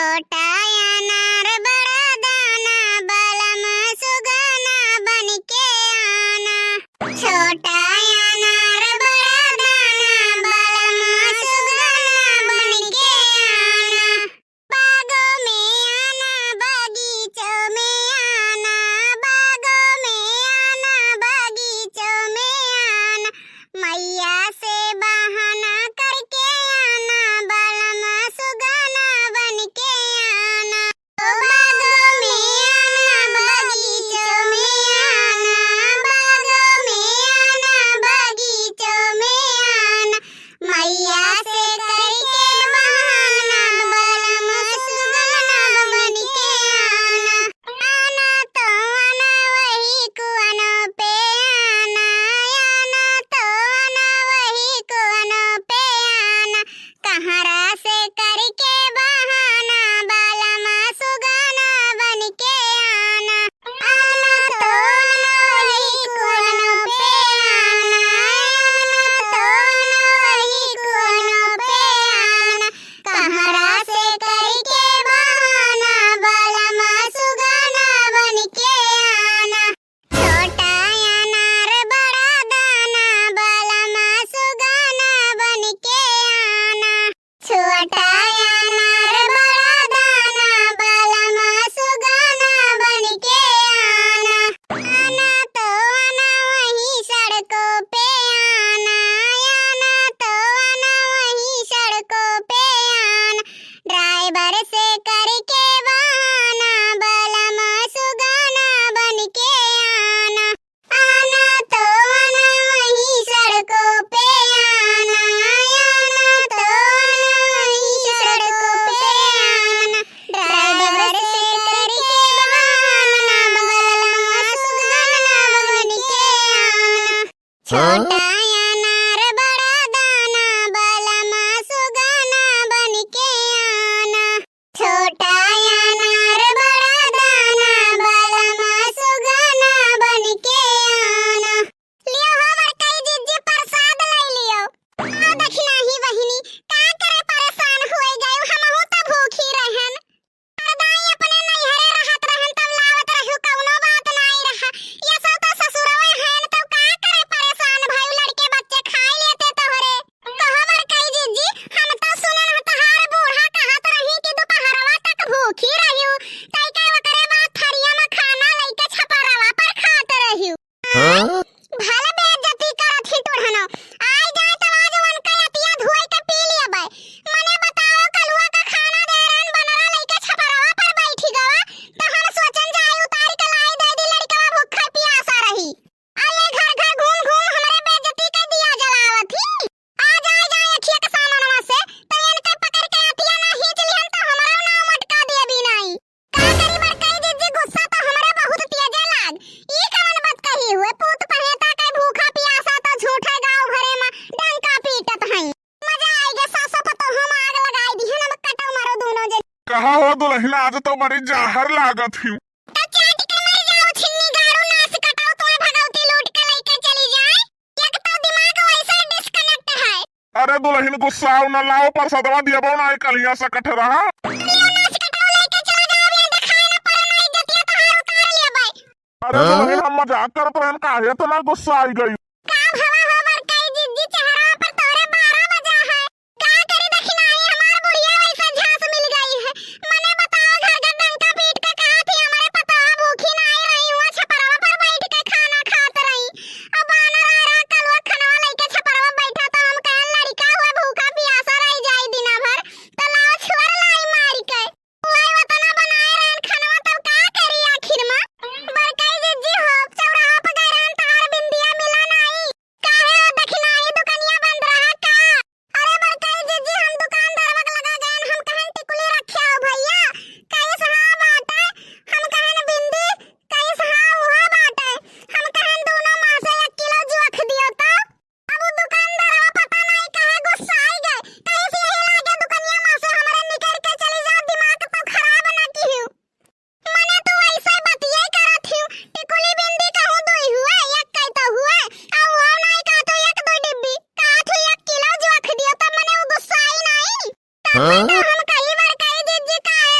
छोटा अनार बड़ा दाना बलम सुगना बनके आना। छोटा अनार बड़ा दाना बलम सुगना बनके आना। बागों में आना बगीचों में आना। बागों में आना बगीचों में आना। मैया से बहाना करके आना बलम सुगना बनके आना। बागों में आना बगीचों में आना। बागों में आना बगीचों में आना। मैया से करके बहाना बलम सुगना बनके आना। आना तो आना वही कुआनों पे आना। आना तो आना वही कुआनों पे आना। कहरा से करके बहाना बलम सुगना बनके आना। आना तो आना वही कुआनों पे आना। आना तो आना वही कुआनों पे आना। कहरा से करके बहाना बलम सुगना बनके आना। छोटा अनार बड़ा दाना बलम सुगना बनके आना। छोटा अनार बड़ा दाना बलम सुगना बनके आना। आना तो आना वही सड़कों पे आना। आना तो आना वही सड़कों पे आना। ड्राइवर से करके बहाना बलम सुगना बनके आना। आना तो आना वही सड़कों पे आना। आना तो आना वही सड़कों पे आना। ड्राइवर से करके बहाना बलम सुगना बनके आना। छोटा अनार बड़ा दाना बलम सुगना बनके आना। छोटा अनार बड़ा दाना बलम सुगना बनके आना। लियो हमर कई जिज्जी प्रसाद ले लियो। आ दखिना ही बहिनी का करे परेशान होए गयो। हमहु त भूखी रहन। अरदाई अपने नैहरे रहत रहन तब लावत रहु कौनो बात नाई रहा। ये सब तो ससुरवे हैन तब का करे परेशान भइल। लड़के बच्चे खाई लेते तोहरे। तो हमर कई जिज्जी हम तो सुनन तहार बूढ़ा कहत रही कि दोपहरवा तक भूखी रहियो। तइका ओकरे बाद थरिया में खाना लइके छपरवा पर खात रहियो। भले बेइज्जती करत ही तोड़हनो। आई जाए तो आज उनका अतिया धोई के पी लियबै। मने बताओ कलुआ का खाना दे रहन बनरा लइके छपरवा पर बैठी गवा। तो हम सोचन जाए उतार के लाई दे दी लड़कवा भूखा प्यासा रही। आले घर घर घूम घूम हमरे बेइज्जती के दिया जलावत ही। आ जाए जाए अखिया के सामनवा से तो इनके पकड़ के अतिया ना खींच लिहन तो हमरो नाम अटका देबी नहीं। का करी बर कई जिज्जी गुस्सा तो हमरे बहुत तेजे लाग। ई कवन बात कही हुए पूत पहेता के भूखा प्यासा तो झूठे गांव घरे में डंका पीटत हई। मजा आएगा सासो पतो हम आग लगाई दिहन हम कटो मारो दोनों जन। कहा हो दुल्हन आज तो बड़ी जहर लागत ही। तो चाट के मर जाओ छिन्नी गारू नास कटाओ तुम्हें भगवती लूट के लेके चली जाए। एक तो दिमाग वैसे डिस्कनेक्ट है। अरे दुल्हन गुस्सा न लाओ पर सदवा दिया ना कलिया सा कठ रहा। लियो नास कटाओ लेके चलो जाओ ये दिखाए ना पर ना इज्जतिया तहार उतार लियो भाई। अरे दुल्हन हम मजाक करत रहन काहे तो ना गुस्सा आई गई। काम हवा होवर कई जिज्जी चेहरा पर तोरे 12 बजा है। का करी दखिनाई हमार बुढ़िया वैसे झांस मिल गई है। मने बताओ घर का डंका पीट के कहा थी हमारे पता भूखी नहीं रही हुआ छपरवा पर बैठ के खाना खात रही। अब आना रहा कलवा खनवा लेके छपरवा बैठा तो हम कहन लड़का हुआ भूखा प्यासा रह जाई दिना भर। तो लाओ छोड़ लाई मार के। ओए वतना बनाए रहन खनवा तब का करी आखिर में। बर कई जिज्जी हो चौराहा पर गए रहन तहार बिंदिया मिला नहीं। काहे दखिनाई दुकानिया बंद रहा का। अरे बर कई जिज्जी हम दुकानदार वक लगा गए हम कहन टिकुली रखे हो भैया। कैस हां बाटे हम कहन बिंदी कैस हां वो बाटे। हम कहन दोनों मां से 1 किलो जोख दियो तो। अब वो दुकानदार पता नहीं काहे गुस्सा आई गए। कहीं से यही लागे दुकानिया मां से हमरे निकल के चली जाओ दिमाग तो खराब ना की हूं। मने तो ऐसे बतिये करत हूं। टिकुली बिंदी कहूं दोई हुए एक कई तो हुए। आ वो नहीं का तो 1-2 डिब्बी का तो 1 किलो जोख दियो तो मने वो गुस्सा आई नहीं। तब तो हम कई बार कई जिज्जी काहे